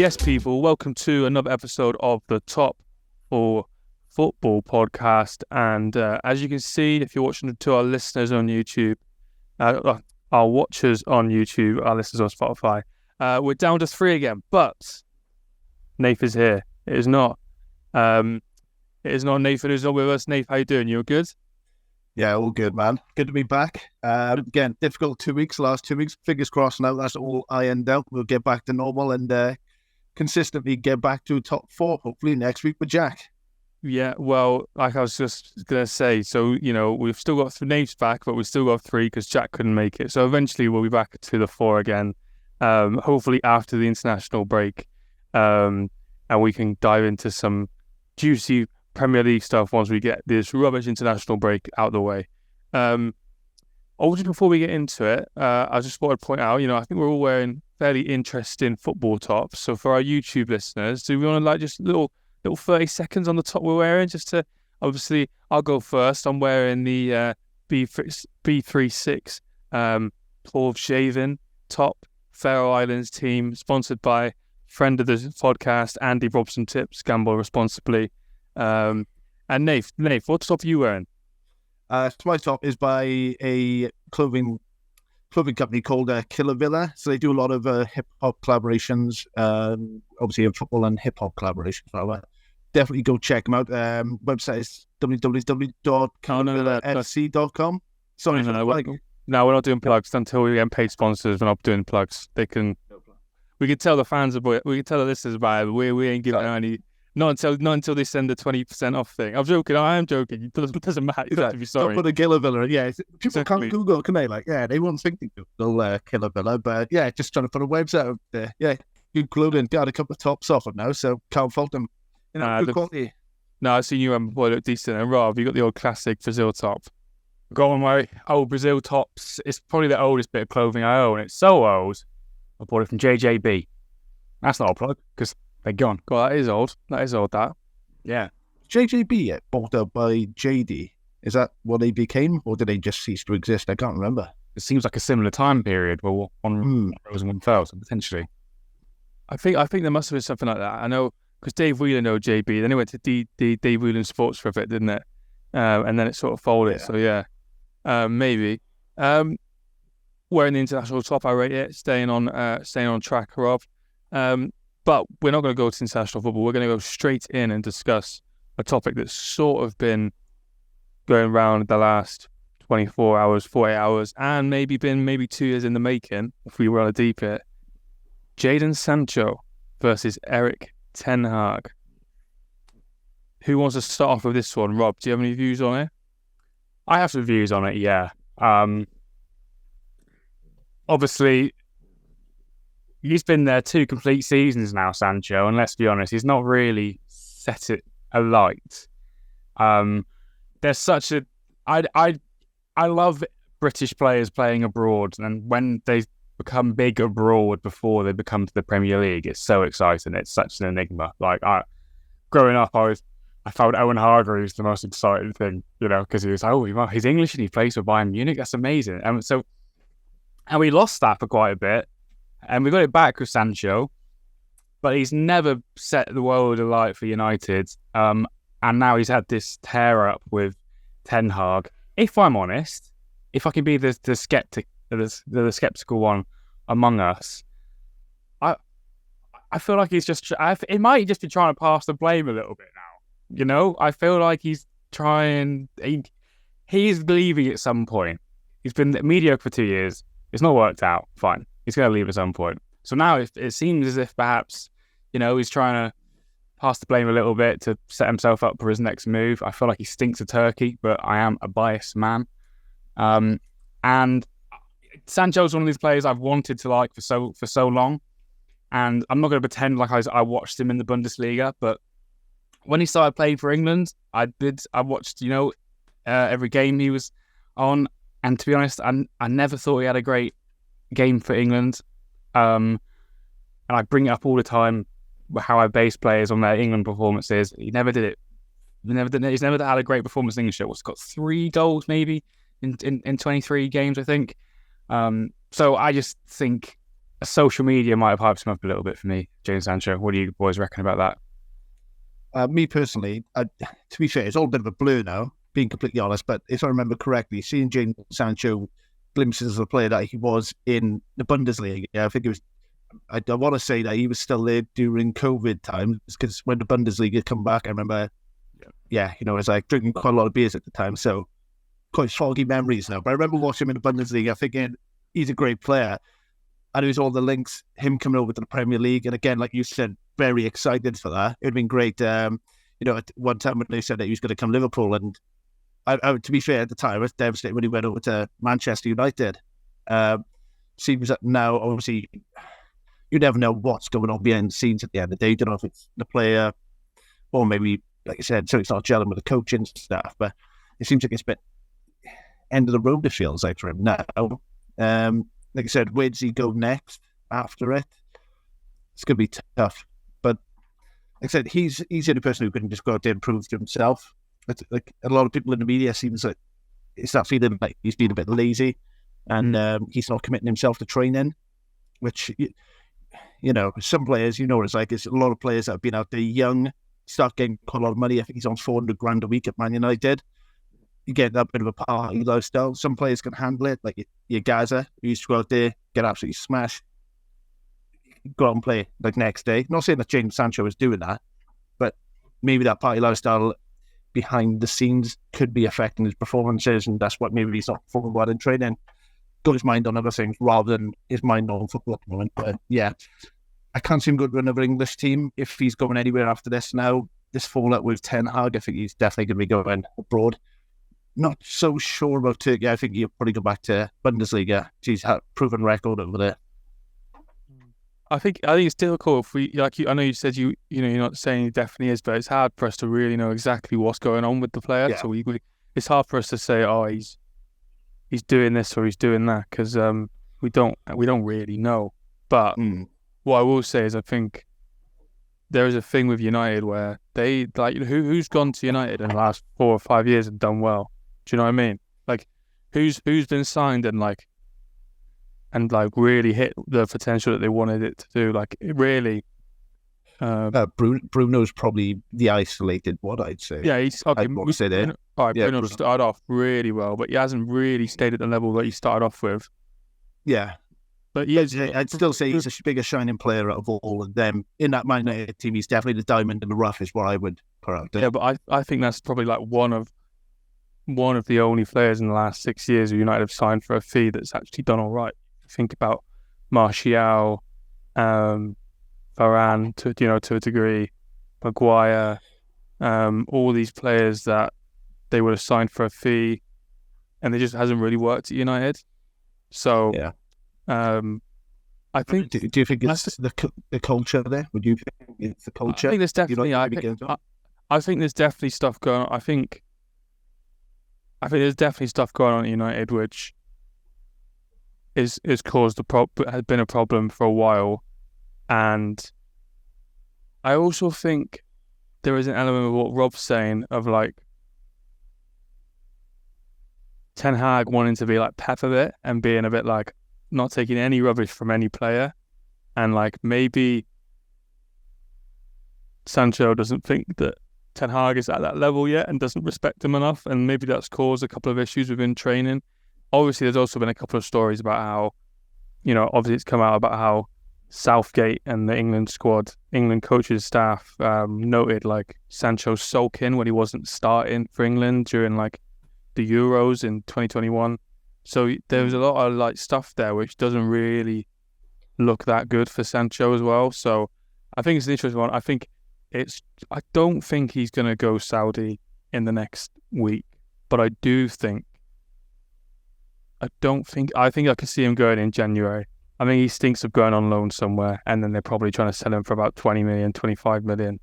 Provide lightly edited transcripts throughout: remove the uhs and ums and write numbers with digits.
Yes, people, welcome to another episode of the Top 4 Football Podcast. And as you can see, if you're watching to our listeners on YouTube, our watchers on YouTube, our listeners on Spotify, we're down to 3 again. But Nath is here. It is not Nathan who's not with us. Nath, how you doing? You good? Yeah, all good, man. Good to be back. Again, difficult 2 weeks, last 2 weeks. Fingers crossed now that's all ironed out. We'll get back to normal and consistently get back to top 4, hopefully next week with Jack. Yeah, well, like I was just going to say, so, you know, we've still got 3 names back, but we've still got 3 because Jack couldn't make it. So eventually we'll be back to the 4 again, hopefully after the international break. And we can dive into some juicy Premier League stuff once we get this rubbish international break out the way. Also, before we get into it, I just wanted to point out, you know, I think we're all wearing fairly interesting football tops. So for our YouTube listeners, do we want to like just little 30 seconds on the top we're wearing? Just to, obviously, I'll go first. I'm wearing the B36 Paul Shaven top, Faroe Islands team, sponsored by friend of the podcast, Andy Robson Tips, Gamble Responsibly. And Nath, what top are you wearing? So my top is by a clothing company called Killer Villa. So they do a lot of hip-hop collaborations, obviously in football and hip-hop collaborations. So, definitely go check them out. Website is www.killervillasc.com. Sorry, no, we're not doing plugs until we get paid sponsors. We're not doing plugs. We can tell the fans about it. We can tell the listeners about it. But we ain't giving any. Not until they send the 20% off thing. I'm joking. I am joking. It doesn't matter. You don't have to be sorry. Don't put a Killer Villa. Yeah, people can't Google, can they? Like, yeah, they won't think they Google Killer Villa, but yeah, just trying to put a website up there. Yeah, good clothing. Got a couple of tops off them now, so can't fault them. You know, good quality. No, I've seen you before. Look decent. And Rob, you got the old classic Brazil top. Got one of my old Brazil tops. It's probably the oldest bit of clothing I own. It's so old. I bought it from JJB. That's not a plug because they're gone. God, that is old. That. Yeah. JJB bought up by JD. Is that what they became, or did they just cease to exist? I can't remember. It seems like a similar time period where one rose and one fell, so potentially. I think there must have been something like that. I know because Dave Whelan know JB. Then he went to Dave Whelan Sports for a bit, didn't it? And then it sort of folded. Yeah. So yeah, maybe. Wearing the international top, I rate it. Staying on track, Rob. But we're not going to go to international football. We're going to go straight in and discuss a topic that's sort of been going around the last 24 hours, 48 hours, and maybe 2 years in the making, if we want to deep it. Jadon Sancho versus Erik ten Hag. Who wants to start off with this one? Rob, do you have any views on it? I have some views on it, yeah. Obviously, he's been there 2 complete seasons now, Sancho, and let's be honest, he's not really set it alight. There's such a... I love British players playing abroad, and when they become big abroad before they become to the Premier League, it's so exciting. It's such an enigma. Like, growing up, I found Owen Hargreaves the most exciting thing, you know, because he was like, he's English and he plays for Bayern Munich. That's amazing. And we lost that for quite a bit. And we got it back with Sancho, but he's never set the world alight for United. And now he's had this tear up with Ten Hag. If I'm honest, if I can be the skeptical one among us, I feel like he's just. It might just be trying to pass the blame a little bit now. You know, I feel like he's trying. He's leaving at some point. He's been mediocre for 2 years. It's not worked out. Fine. He's going to leave at some point. So now it seems as if perhaps, you know, he's trying to pass the blame a little bit to set himself up for his next move. I feel like he stinks of turkey, but I am a biased man. And Sancho's one of these players I've wanted to like for so long. And I'm not going to pretend like I watched him in the Bundesliga, but when he started playing for England, I watched, you know, every game he was on. And to be honest, I never thought he had a great game for England, and I bring it up all the time how I base players on their England performances. He never did it. He's never had a great performance in English. What's got 3 goals maybe in 23 games, I think. So I just think social media might have hyped him up a little bit for me, Jadon Sancho. What do you boys reckon about that? Me personally, to be fair, it's all a bit of a blur now, being completely honest. But if I remember correctly, seeing Jadon Sancho glimpses of the player that he was in the Bundesliga, I think it was. I want to say that he was still there during COVID times, because when the Bundesliga come back, I remember, it was like drinking quite a lot of beers at the time, so quite foggy memories now. But I remember watching him in the Bundesliga, thinking he's a great player, and it was all the links, him coming over to the Premier League, and again, like you said, very excited for that. It'd been great, at one time when they said that he was going to come to Liverpool, and I, to be fair, at the time, I was devastated when he went over to Manchester United. Seems that now, obviously, you never know what's going on behind the scenes at the end of the day. You don't know if it's the player or maybe, like I said, so it's not gelling with the coaching staff, but it seems like it's a bit end of the road, it feels like, for him now. Like I said, where does he go next after it? It's going to be tough. But like I said, he's the only person who can just go out there and prove to himself. It's like a lot of people in the media seems like it's that feeling like he's been a bit lazy and he's not committing himself to training, which... some players, it's like, it's a lot of players that have been out there young, start getting quite a lot of money. I think he's on 400 grand a week at Man United. You get that bit of a party lifestyle. Some players can handle it, like your Gaza, who used to go out there, get absolutely smashed, go out and play like next day. Not saying that Jadon Sancho is doing that, but maybe that party lifestyle behind the scenes could be affecting his performances, and that's what maybe he's not performing well in training. Got his mind on other things rather than his mind on football at the moment. But yeah, I can't see him going to another English team if he's going anywhere after this. Now, this fallout with Ten Hag, I think he's definitely going to be going abroad. Not so sure about Turkey. I think he'll probably go back to Bundesliga. He's had a proven record over there. I think it's difficult if we, I know you said you're not saying he definitely is, but it's hard for us to really know exactly what's going on with the player. Yeah. So it's hard for us to say, he's doing this or he's doing that, because we don't really know. But what I will say is, I think there is a thing with United where they who's gone to United in the last 4 or 5 years and done well. Do you know what I mean? Like who's been signed and really hit the potential that they wanted it to do. Like it really. Bruno's probably the isolated one, I'd say. Yeah, he's okay. I'd say that. Bruno started off really well, but he hasn't really stayed at the level that he started off with. Yeah. But I'd still say he's a bigger shining player out of all of them. In that Man United team, he's definitely the diamond in the rough, is what I would put out there. Yeah, but I think that's probably like one of the only players in the last 6 years who United have signed for a fee that's actually done all right. Think about Martial, Varane to a degree, Maguire, all these players that they would have signed for a fee, and it just hasn't really worked at United. So yeah, I think. Do you think it's the culture there? Would you think it's the culture? I think there's definitely. I think there's definitely stuff going on. I think there's definitely stuff going on at United which is caused has been a problem for a while, and I also think there is an element of what Rob's saying of like Ten Hag wanting to be like Pep a bit and being a bit like not taking any rubbish from any player, and like maybe Sancho doesn't think that Ten Hag is at that level yet and doesn't respect him enough, and maybe that's caused a couple of issues within training. Obviously, there's also been a couple of stories about how, obviously it's come out about how Southgate and the England squad, England coaches staff noted like Sancho sulking when he wasn't starting for England during like the Euros in 2021. So there was a lot of like stuff there which doesn't really look that good for Sancho as well. So I think it's an interesting one. I don't think he's going to go Saudi in the next week, but I think I can see him going in January. I mean, he stinks of going on loan somewhere, and then they're probably trying to sell him for about 20 million, 25 million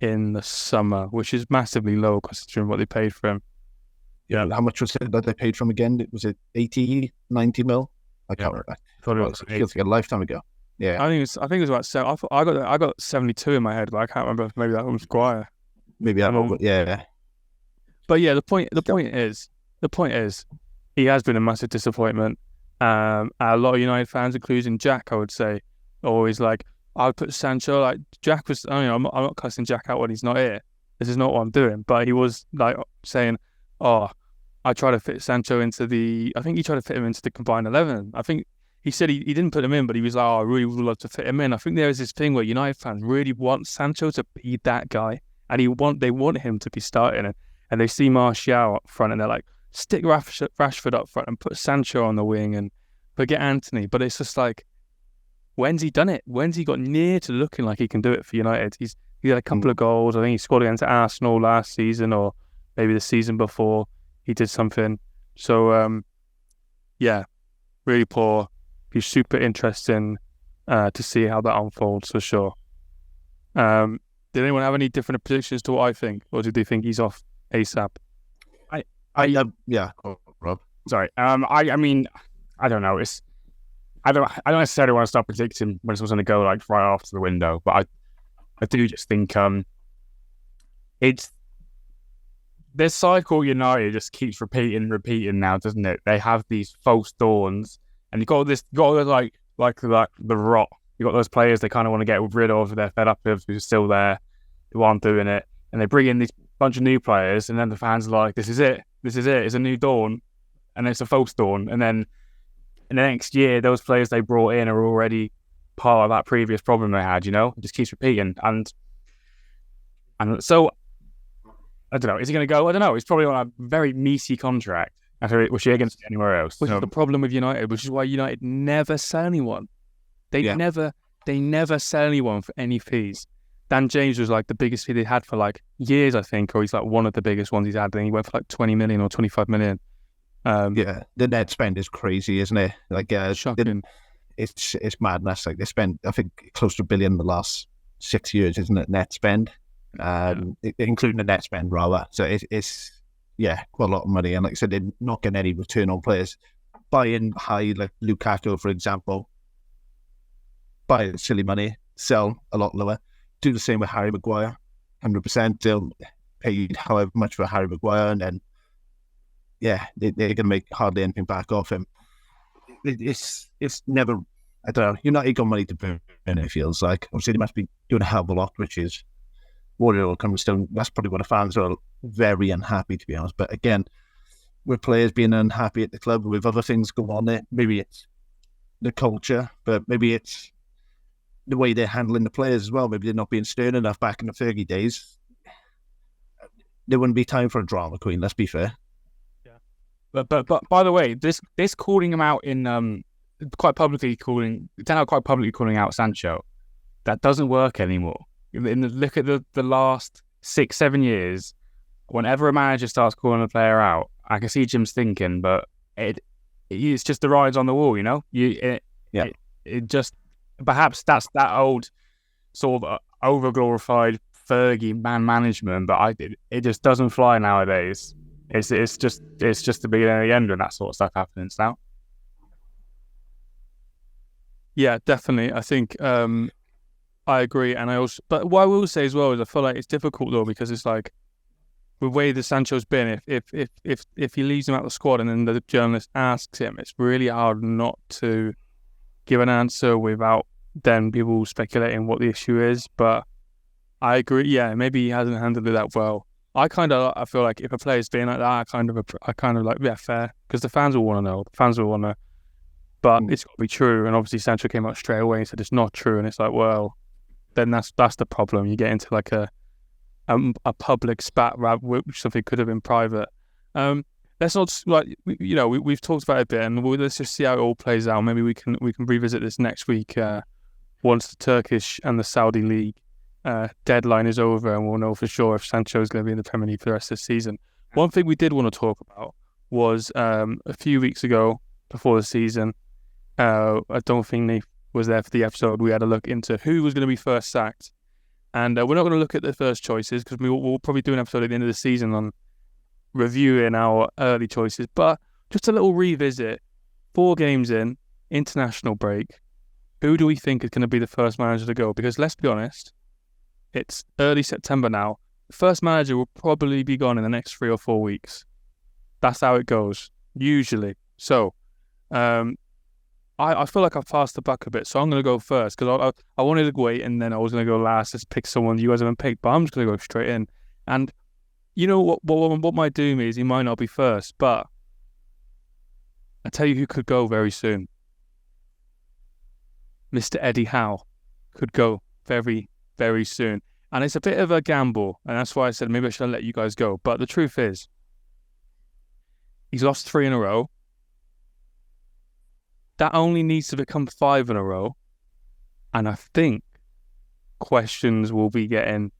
in the summer, which is massively low considering what they paid for him. Yeah, how much was it that they paid for him again? Was it 80, 90 mil? I can't remember. I thought it feels like a lifetime ago. Yeah, I think it was about 7. I got 72 in my head, but I can't remember if maybe that was Maguire. Maybe I know, yeah. But yeah, the point is, he has been a massive disappointment. A lot of United fans, including Jack, I would say, always like, I would put Sancho, like, Jack was, I'm not cussing Jack out when he's not here. This is not what I'm doing. But he was like saying, I try to fit Sancho into I think he tried to fit him into the combined 11. I think he said he didn't put him in, but he was like, I really would love to fit him in. I think there is this thing where United fans really want Sancho to be that guy, and they want him to be starting, and they see Martial up front, and they're like, stick Rashford up front and put Sancho on the wing and forget Anthony. But it's just like, when's he done it? When's he got near to looking like he can do it for United? He had a couple of goals. I think he scored against Arsenal last season, or maybe the season before. He did something. So, yeah, really poor. Be super interesting to see how that unfolds for sure. Did anyone have any different predictions to what I think, or did they think he's off ASAP? Yeah, Rob. Sorry. I mean, I don't know. I don't necessarily want to start predicting when it's going to go like right after the window, but I do just think it's this cycle. United just keeps repeating now, doesn't it? They have these false dawns, and you got like the rot. You got those players they kind of want to get rid of. They're fed up with who's still there, who aren't doing it, and they bring in these bunch of new players, and then the fans are like, "This is it. It's a new dawn," and it's a false dawn, and then in the next year, those players they brought in are already part of that previous problem they had. You know, it just keeps repeating, and so. I don't know. Is he going to go? I don't know. He's probably on a very meaty contract which he against anywhere else. Which is the problem with United, which is why United never sell anyone. They never sell anyone for any fees. Dan James was like the biggest fee they had for like years, I think, or he's like one of the biggest ones he's had. Then he went for like 20 million or 25 million. The net spend is crazy, isn't it? Like, shocking. It's madness. Like they spent, I think, close to $1 billion in the last 6 years, isn't it? Net spend. Including the net spend rather. So it's quite a lot of money, and like I said, they're not getting any return on players. Buying high, like Lukaku, for example, buy silly money, sell a lot lower. Do the same with Harry Maguire. 100%. They'll pay however much for Harry Maguire, and then they're going to make hardly anything back off him. It's never, I don't know, United got money to burn, it feels like. Obviously they must be doing a hell of a lot, which is what it all comes down. That's probably what the fans are very unhappy, to be honest. But again, with players being unhappy at the club, with other things going on there, maybe it's the culture, but maybe it's the way they're handling the players as well. Maybe they're not being stern enough back in the Fergie days. There wouldn't be time for a drama queen, let's be fair. Yeah. But by the way, this calling him out in quite publicly calling out Sancho, that doesn't work anymore. Look at the last 6-7 years, whenever a manager starts calling a player out, I can see Jim's thinking, but it's just the writing's on the wall, you know. It just perhaps that's that old sort of over glorified Fergie man management, but it just doesn't fly nowadays. It's just the beginning and the end when that sort of stuff happens now. Yeah, definitely. I think I agree, but what I will say as well is I feel like it's difficult though, because it's like the way the Sancho's been. If he leaves him out of the squad and then the journalist asks him, it's really hard not to give an answer without then people speculating what the issue is. But I agree. Yeah, maybe he hasn't handled it that well. I feel like if a player's being like that, I kind of like, yeah, fair, because the fans will want to know. The fans will want to, but it's got to be true. And obviously Sancho came out straight away and said it's not true, and it's like, well, then that's the problem. You get into like a public spat, which something could have been private. Let's not, like, we've talked about it a bit, and let's just see how it all plays out. Maybe we can revisit this next week once the Turkish and the Saudi league deadline is over, and we'll know for sure if Sancho is going to be in the Premier League for the rest of the season. One thing we did want to talk about was a few weeks ago, before the season, I don't think Nate was there for the episode, we had a look into who was going to be first sacked. And we're not going to look at the first choices, because we'll probably do an episode at the end of the season on reviewing our early choices. But just a little revisit, 4 games in, international break, who do we think is going to be the first manager to go? Because let's be honest, it's early September now. The first manager will probably be gone in the next 3 or 4 weeks. That's how it goes, usually. So, I feel like I've passed the buck a bit, so I'm going to go first because I wanted to wait and then I was going to go last. Just pick someone you guys haven't picked, but I'm just going to go straight in. And you know what might do me is he might not be first, but I tell you who could go very soon. Mr. Eddie Howe could go very, very soon. And it's a bit of a gamble, and that's why I said maybe I should let you guys go. But the truth is, he's lost 3 in a row. That only needs to become 5 in a row. And I think questions will be getting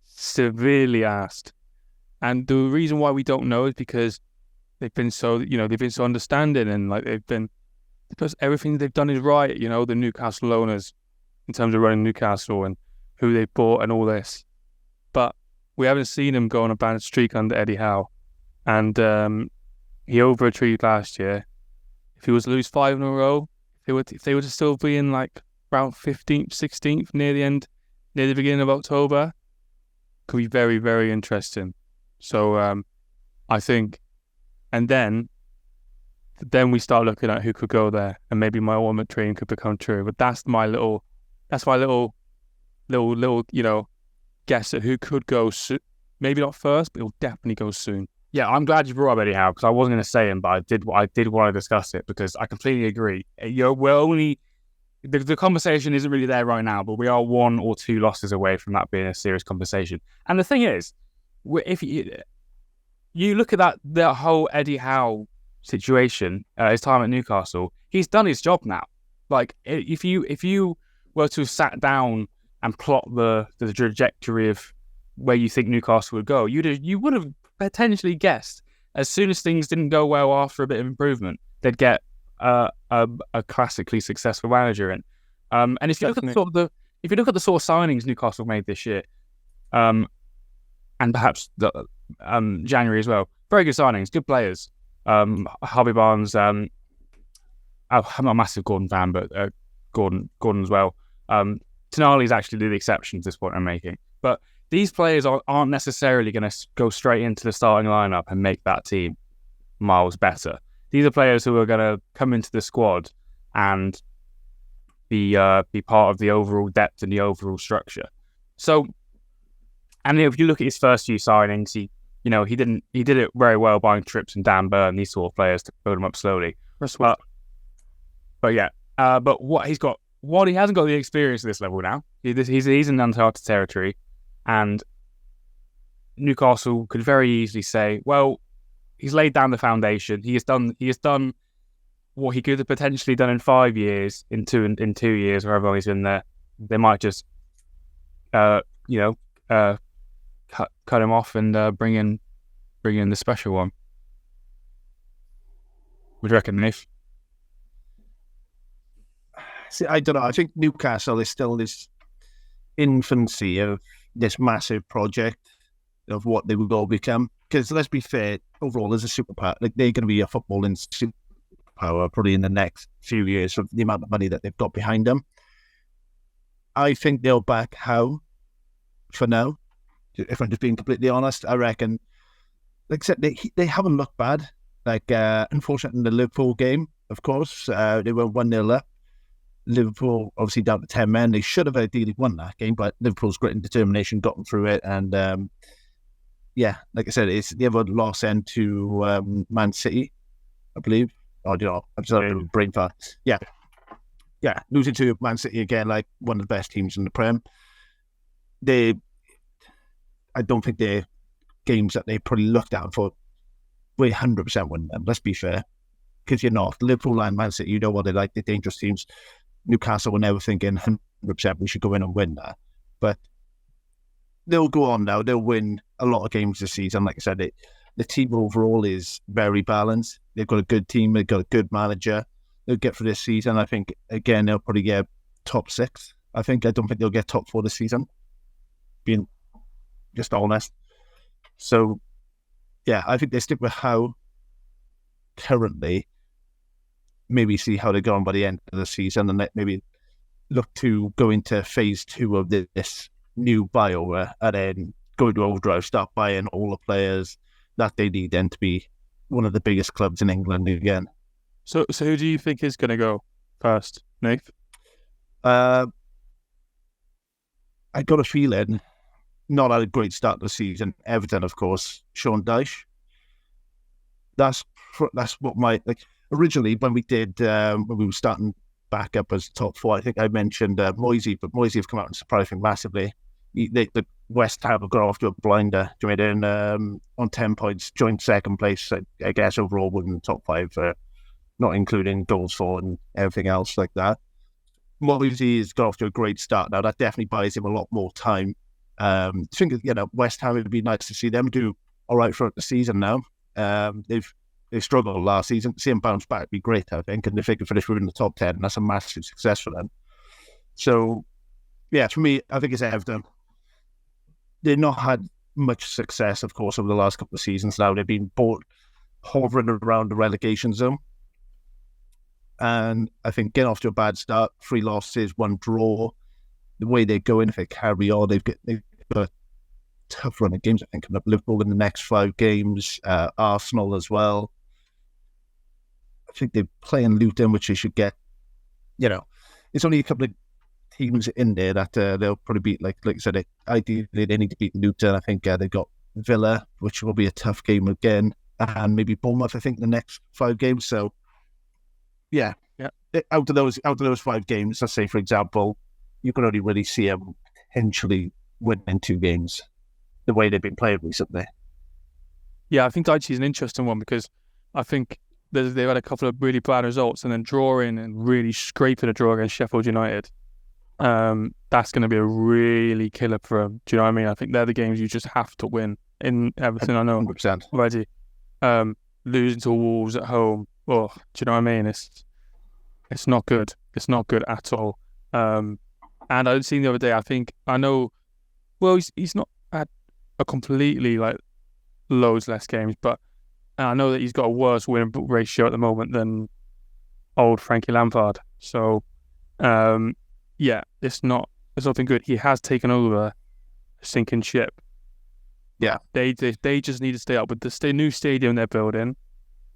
severely asked. And the reason why we don't know is because they've been so understanding, and like because everything they've done is right, the Newcastle owners in terms of running Newcastle and who they've bought and all this. But we haven't seen him go on a bad streak under Eddie Howe. And he overachieved last year. If he was to lose 5 in a row, if they were to still be in like around 15th, 16th near the beginning of October, could be very, very interesting. So I think, and then we start looking at who could go there, and maybe my ultimate dream could become true. But that's my little guess at who could go soon. Maybe not first, but it'll definitely go soon. Yeah, I'm glad you brought up Eddie Howe because I wasn't going to say him, but I did want to discuss it because I completely agree. We're only the conversation isn't really there right now, but we are 1 or 2 losses away from that being a serious conversation. And the thing is, if you look at that whole Eddie Howe situation, his time at Newcastle, he's done his job now. Like if you were to have sat down and plot the trajectory of where you think Newcastle would go, you would have potentially guessed as soon as things didn't go well after a bit of improvement, they'd get a classically successful manager in. And if you look at the sort of signings Newcastle made this year, and perhaps January as well, very good signings, good players. Harvey Barnes, I'm not a massive Gordon fan, but Gordon as well. Tonali's actually the exception to this point I'm making. But these players aren't necessarily going to go straight into the starting lineup and make that team miles better. These are players who are going to come into the squad and be part of the overall depth and the overall structure. So, and if you look at his first few signings, he did it very well buying Trips and Dan Burn, these sort of players to build him up slowly. But what he hasn't got the experience at this level now. He's in uncharted territory, and Newcastle could very easily say, well, he's laid down the foundation. He has done what he could have potentially done in 5 years, in 2 years, wherever long he's been there. They might just, cut him off and bring in the special one. What do you reckon, Nath? See, I don't know. I think Newcastle is still this infancy of this massive project of what they will all become. Because let's be fair, overall, as a superpower, like they're going to be a footballing superpower probably in the next few years for the amount of money that they've got behind them. I think they'll back Howe for now. If I'm just being completely honest, I reckon, like I said, they haven't looked bad. Like, unfortunately, in the Liverpool game, of course, they were 1-0 up. Liverpool, obviously, down to 10 men. They should have ideally won that game, but Liverpool's grit and determination got them through it. And, like I said, it's the other loss end to Man City, I believe. I'm just having a brain fart. Yeah, losing to Man City again, like one of the best teams in the Prem. I don't think they're games that they probably looked at for. We 100% win them. Let's be fair, because you're not Liverpool and Man City. You know what they're like. They're dangerous teams. Newcastle were never thinking 100% we should go in and win that, but they'll go on now. They'll win a lot of games this season. Like I said, the team overall is very balanced. They've got a good team. They've got a good manager. They'll get for this season. I think again they'll probably get top 6. I don't think they'll get top 4 this season. Being just honest. So, yeah, I think they stick with Howe currently. Maybe see how they go on by the end of the season and maybe look to go into phase 2 of this new buyover and then go to overdrive, start buying all the players that they need then to be one of the biggest clubs in England again. So who do you think is going to go? first, Nath? I got a feeling, not had a great start to the season. Everton, of course, Sean Dyche. That's what originally when we were starting back up as top 4, I think I mentioned Moisey, but Moisey have come out and surprised me massively. The West Ham have got off to a blinder, joined in on 10 points, joined second place, I guess, overall within the top 5, not including goals for and everything else like that. Moisey has got off to a great start now. That definitely buys him a lot more time. I think, West Ham, it'd be nice to see them do all right throughout the season now. They've struggled last season. To see them bounce back would be great, I think. And if they can finish within the top 10, that's a massive success for them. So, yeah, for me, I think it's Everton. They've not had much success, of course, over the last couple of seasons now. They've been hovering around the relegation zone. And I think getting off to a bad start, 3 losses, 1 draw, the way they're going, if they carry on, they've got a tough run of games, I think, coming up. Liverpool in the next 5 games, Arsenal as well. I think they're playing Luton, which they should get. It's only a couple of teams in there that they'll probably beat. Like I said, ideally they need to beat Luton. I think they've got Villa, which will be a tough game again, and maybe Bournemouth, I think, the next 5 games. So, yeah. Out of those 5 games, let's say, for example, you can only really see them potentially winning 2 games the way they've been playing recently. Yeah, I think Dyche is an interesting one because I think they've had a couple of really bad results and then drawing and really scraping a draw against Sheffield United. That's going to be a really killer for them. Do you know what I mean? I think they're the games you just have to win in Everton. I know 100%. already. Losing to Wolves at home. Oh, do you know what I mean? It's not good. It's not good at all. And I seen the other day. He's not had a completely loads less games, but I know that he's got a worse win ratio at the moment than old Frankie Lampard. So, it's nothing good. He has taken over a sinking ship. Yeah, they just need to stay up with the new stadium they're building.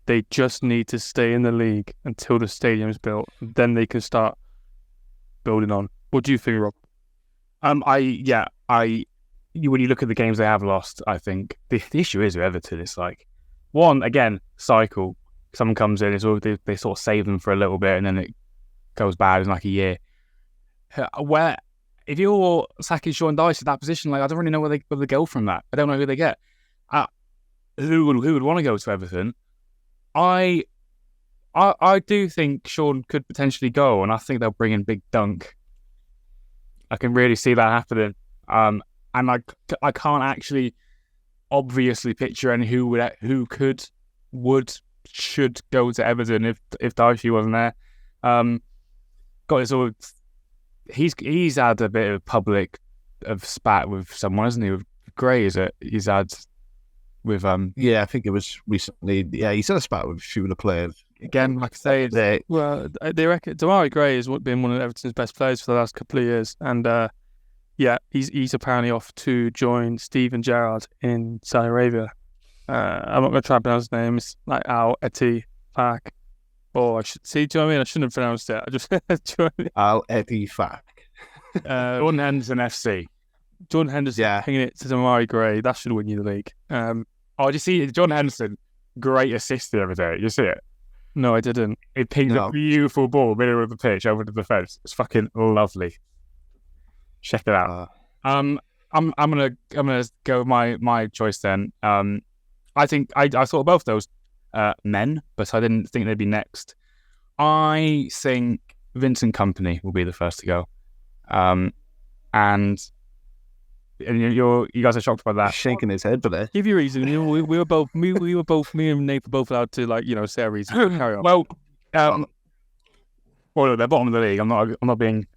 They just need to stay in the league until the stadium's built. Then they can start building on. What do you think, Rob? When you look at the games they have lost, I think the issue is with Everton. It's like, one, again, cycle. Someone comes in, they sort of save them for a little bit, and then it goes bad in like a year. Where if you're sacking Sean Dyche at that position, I don't really know where they go from that. I don't know who they get. Who would want to go to Everton? I do think Sean could potentially go, and I think they'll bring in Big Dunk. I can really see that happening. And I can't actually obviously picture any who should go to Everton if Dyche wasn't there. Got this all. He's had a bit of public spat with someone, hasn't he? With Gray, is it? He's had with I think it was recently. Yeah, he's had a spat with a few of the players. Again, like I say, they reckon Demarai Gray has been one of Everton's best players for the last couple of years, and he's apparently off to join Steven Gerrard in Saudi Arabia. I'm not going to try and pronounce his name. It's like Al Eti Fak. Oh, I should see. Do you know what I mean? I shouldn't have pronounced it. I just Al Eti Fak. Jordan Henderson FC. Jordan Henderson hanging it to Demarai Gray. That should win you the league. Did you see Jordan Henderson? Great assist the other day. You see it? No, I didn't. It pinged a beautiful ball middle of the pitch over to the fence. It's fucking lovely. Check it out. I'm gonna go with my choice then. I think I thought both those men, but I didn't think they'd be next. I think Vincent Kompany will be the first to go. And you guys are shocked by that. Shaking his head for that. Give you a reason. We were both. Me and Nate were both allowed to say a reason. Carry on. Well, they're bottom of the league. I'm not being.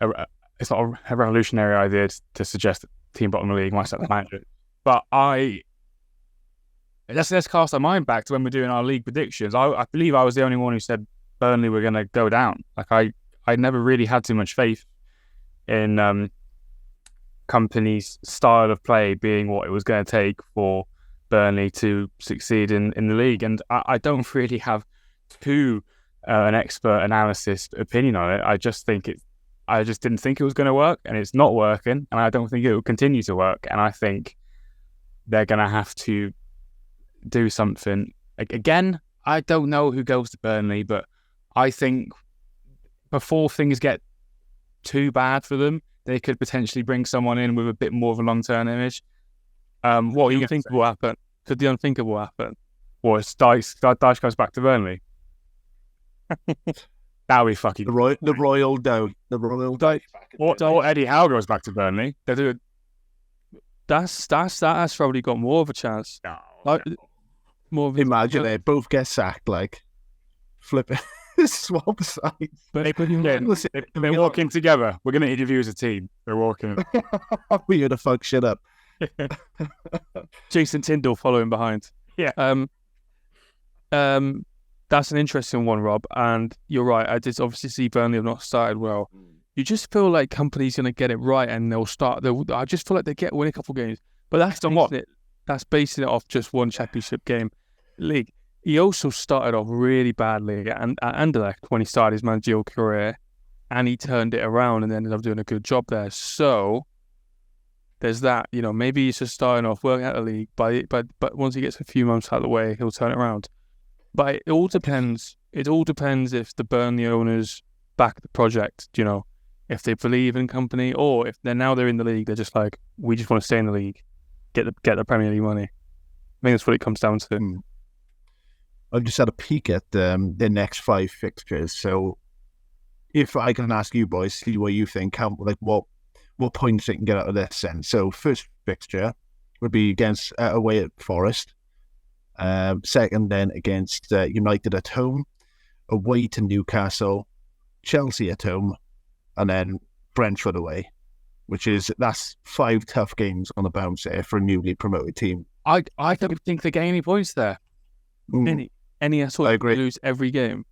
It's not a revolutionary idea to suggest that team bottom of the league might set the manager. But let's cast our mind back to when we're doing our league predictions. I believe I was the only one who said Burnley were going to go down. I never really had too much faith in Kompany's style of play being what it was going to take for Burnley to succeed in the league. And I don't really have too an expert analysis opinion on it. I just didn't think it was going to work, and it's not working, and I don't think it will continue to work. And I think they're going to have to do something. Again, I don't know who goes to Burnley, but I think before things get too bad for them, they could potentially bring someone in with a bit more of a long-term image. What do you think will happen? Could the unthinkable happen? Or Dyche goes back to Burnley? That would be fucking... The Royal Dow. The Royal Dow. Or Eddie Howe goes back to Burnley. They do it. That's probably got more of a chance. No. More of Imagine they both get sacked, like, flip it. Swap sides. But they're walking together. We're going to interview as a team. They're walking. We're going to fuck shit up. Jason Tyndall following behind. Yeah. That's an interesting one, Rob. And you're right. I did obviously see Burnley have not started well. You just feel like company's going to get it right and they'll start. I just feel like they win a couple games. But that's basing it off just one championship game. League. He also started off really badly at Anderlecht when he started his managerial career, and he turned it around and ended up doing a good job there. So there's that. Maybe he's just starting off working at the league, but once he gets a few months out of the way, he'll turn it around. But it all depends. It all depends if the Burnley owners back the project. If they believe in company, or if they're in the league, they're just like, we just want to stay in the league, get the Premier League money. I think that's what it comes down to. I've just had a peek at the next 5 fixtures. So, if I can ask you boys, see what you think, what points they can get out of this. And so, first fixture would be against away at Forest. Second, then against United at home, away to Newcastle, Chelsea at home, and then Brentford away. That's 5 tough games on the bounce there for a newly promoted team. I don't think they get any points there. Any at all. I agree. They lose every game.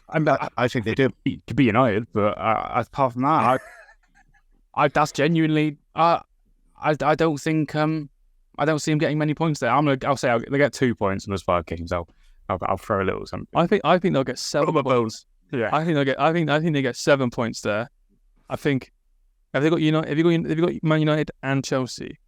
I think they do. It could be United, but apart from that, that's genuinely. I don't think. I don't see them getting many points there. I'll say they get 2 points in those 5 games. I'll throw a little something. I think they'll get 7 points. Yeah. I think they get 7 points there. I think. Have they got United? Have you got Man United and Chelsea?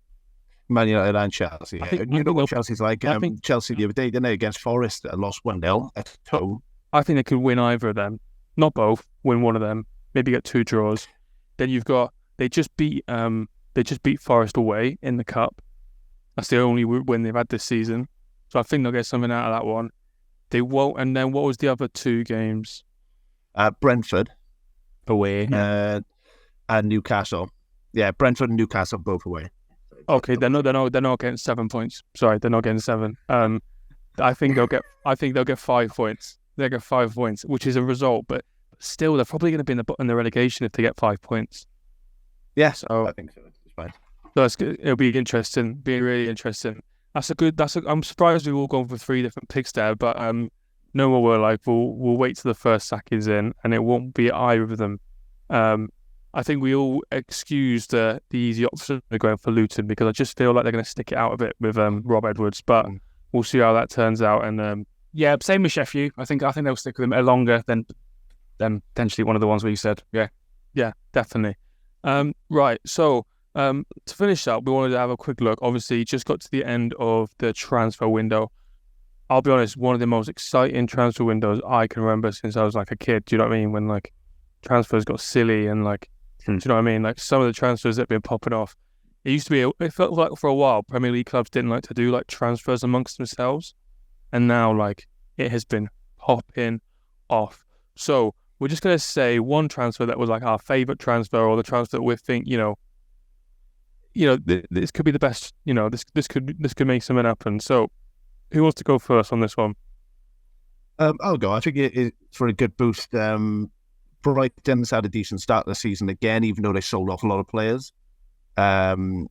Man United and Chelsea. What Chelsea's like. Chelsea the other day, didn't they, against Forest, lost 1-0 at home. I think they could win either of them. Not both. Win one of them. Maybe get 2 draws. Then you've got they just beat Forest away in the cup. That's the only win they've had this season. So I think they'll get something out of that one. They won't. And then what was the other 2 games? Brentford away and Newcastle. Yeah, Brentford and Newcastle both away. Okay, they're not getting 7 points. Sorry, they're not getting 7. I think they'll get 5 points. They'll get 5 points, which is a result, but still, they're probably going to be in the relegation if they get 5 points. Yes, I think so. It's fine. So it'll be interesting. Be really interesting. I'm surprised we've all gone for 3 different picks there, but no more. We'll wait till the first sack is in, and it won't be either of them. I think we all excuse the easy option of going for Luton because I just feel like they're going to stick it out a bit with Rob Edwards, but we'll see how that turns out. And yeah, same with Sheffield. I think they'll stick with them longer than potentially one of the ones where you said. Yeah, definitely. Right, so to finish up, we wanted to have a quick look. Obviously, just got to the end of the transfer window. I'll be honest, one of the most exciting transfer windows I can remember since I was like a kid. Do you know what I mean? When transfers got silly and do you know what I mean? Some of the transfers that have been popping off. It used to be, it felt like for a while, Premier League clubs didn't like to do transfers amongst themselves. And now it has been popping off. So we're just going to say one transfer that was our favourite transfer or the transfer that we think, this could be the best, this could make something happen. So who wants to go first on this one? I'll go. I think it for a good boost. Brighton's had a decent start to the season again, even though they sold off a lot of players. And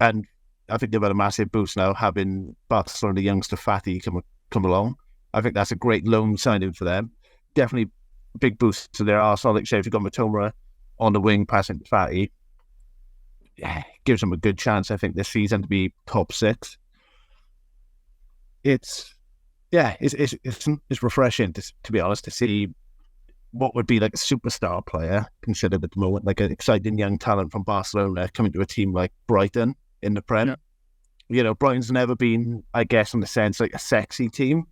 I think they've had a massive boost now, having Barcelona, the youngster Fati, come along. I think that's a great loan signing for them. Definitely a big boost to their arsenal. Like say, if you've got Matoma on the wing passing to Fati, gives them a good chance, I think, this season to be top 6. It's yeah, it's refreshing to be honest to see what would be like a superstar player considered at the moment, like an exciting young talent from Barcelona coming to a team like Brighton in the Prem. Yeah. Brighton's never been, I guess, in the sense like a sexy team.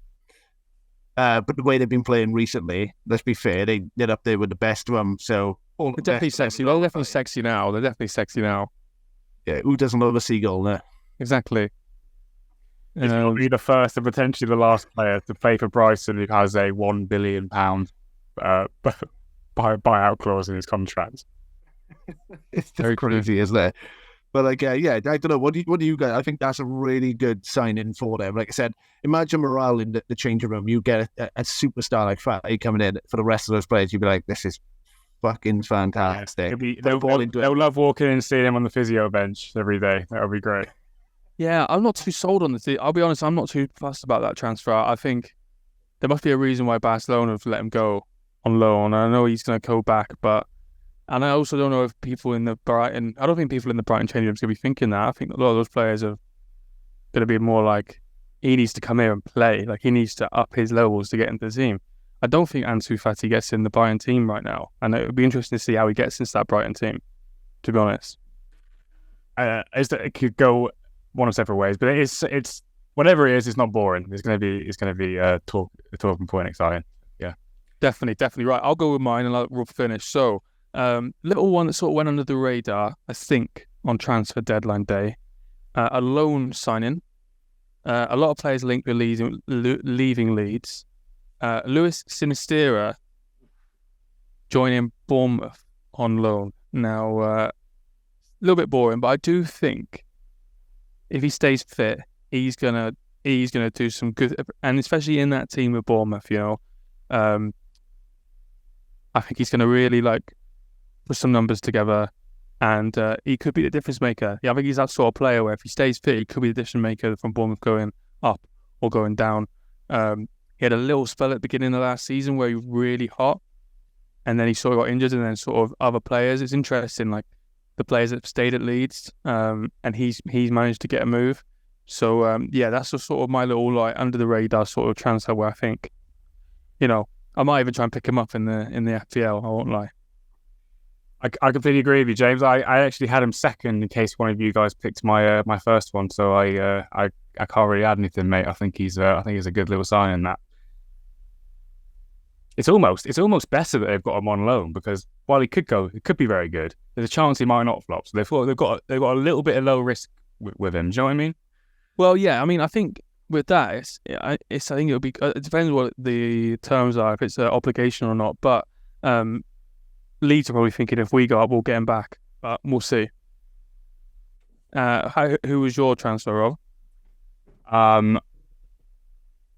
But the way they've been playing recently, let's be fair, they're up there with the best of them. So they're definitely sexy. They're definitely sexy now. They're definitely sexy now. Yeah, who doesn't love a seagull there? Exactly. He's going to be the first and potentially the last player to play for Brighton who has a £1 billion buyout clause in his contract. It's very crazy, isn't it? But like, I don't know. What do you guys? I think that's a really good signing for them. Like I said, imagine morale in the changing room. You get a superstar like Fatty coming in for the rest of those players. You'd be like, this is fucking fantastic. They'll love walking in and seeing him on the physio bench every day. That'll be great. Yeah, I'm not too sold on this. I'll be honest, I'm not too fussed about that transfer. I think there must be a reason why Barcelona have let him go on loan. I know he's going to go back, and I also don't know if people in the Brighton... I don't think people in the Brighton changing rooms going to be thinking that. I think a lot of those players are going to be more like, he needs to come here and play. Like, he needs to up his levels to get into the team. I don't think Ansu Fati gets in the Brighton team right now. And it would be interesting to see how he gets into that Brighton team, to be honest. It could go one of several ways, but it's whatever it is, it's not boring. It's going to be a talking point, exciting. Yeah. Definitely. Right, I'll go with mine and I'll finish. So, little one that sort of went under the radar, I think, on transfer deadline day. A loan signing. A lot of players linked with leaving Leeds. Luis Sinistera joining Bournemouth on loan. Now, a little bit boring, but I do think if he stays fit, he's gonna do some good, and especially in that team with Bournemouth, I think he's gonna really put some numbers together, and he could be the difference maker. Yeah, I think he's that sort of player where if he stays fit, he could be the difference maker from Bournemouth going up or going down. He had a little spell at the beginning of last season where he was really hot, and then he sort of got injured, and then sort of other players. It's interesting, the players that stayed at Leeds, and he's managed to get a move. So that's just sort of my little under the radar sort of transfer where I think, I might even try and pick him up in the FPL. I won't lie. I completely agree with you, James. I actually had him second in case one of you guys picked my my first one. So I can't really add anything, mate. I think he's a good little sign in that. It's almost better that they've got him on loan because while he could be very good, there's a chance he might not flop. So they've got a little bit of low risk with him. Do you know what I mean? Well, yeah. I mean, I think with that, I think it'll be. It depends what the terms are, if it's an obligation or not. But Leeds are probably thinking if we go up, we'll get him back. But we'll see. Who was your transfer, Rob? I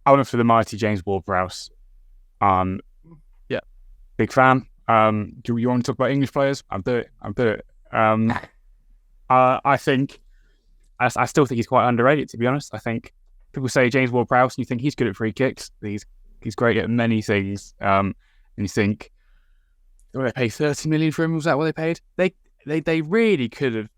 went for the mighty James Ward-Prowse. Yeah, big fan. Do you want to talk about English players? I'll do it. I think I still think he's quite underrated, to be honest. I think people say James Ward-Prowse, and you think he's good at free kicks. He's great at many things. And you think, did they pay 30 million for him? Was that what they paid? They really could have.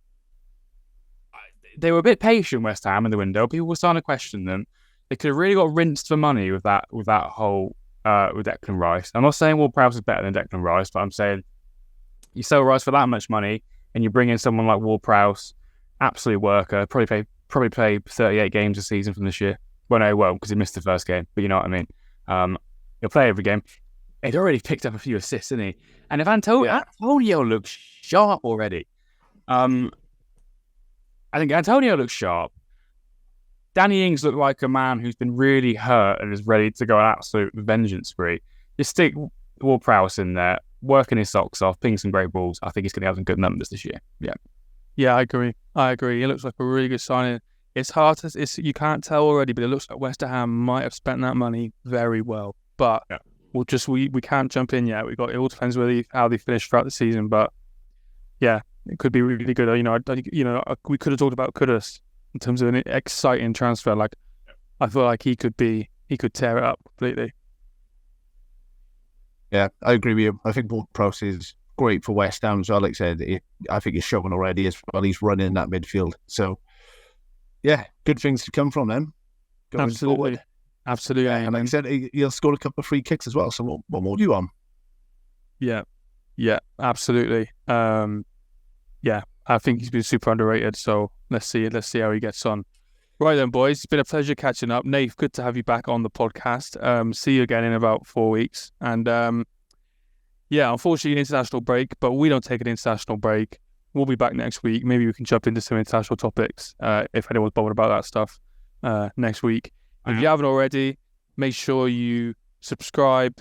They were a bit patient, West Ham, in the window. People were starting to question them. They could have really got rinsed for money with that whole with Declan Rice. I'm not saying Ward-Prowse is better than Declan Rice, but I'm saying you sell Rice for that much money and you bring in someone like Ward-Prowse, absolute worker, probably play 38 games a season from this year. Well, no, he won't because he missed the first game, but you know what I mean. He'll play every game. He'd already picked up a few assists, didn't he? And if Antonio looks sharp already, I think Antonio looks sharp. Danny Ings looked like a man who's been really hurt and is ready to go an absolute vengeance spree. Just stick Ward-Prowse in there, working his socks off, ping some great balls. I think he's going to have some good numbers this year. Yeah, I agree. He looks like a really good signing. It's hard you can't tell already, but it looks like West Ham might have spent that money very well. But we can't jump in yet. It all depends how they finish throughout the season. But yeah, it could be really good. We could have talked about Kudus in terms of an exciting transfer. I feel like he could tear it up completely. Yeah, I agree with you. I think Ward-Prowse is great for West Ham. So, like I said, I think he's showing already as well. He's running that midfield. So, yeah, good things to come from them. Absolutely. Absolutely. And like I said, he'll score a couple of free kicks as well. So what more do you want? Yeah, absolutely. I think he's been super underrated. So let's see how he gets on. Right then, boys, it's been a pleasure catching up. Nate, good to have you back on the podcast. See you again in about 4 weeks. And unfortunately, an international break, but we don't take an international break. We'll be back next week. Maybe we can jump into some international topics if anyone's bothered about that stuff next week. If you haven't already, make sure you subscribe,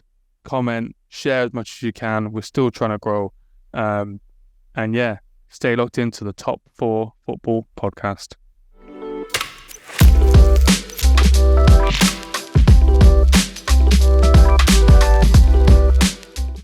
comment, share as much as you can. We're still trying to grow. Stay locked into the Top 4 Football Podcast.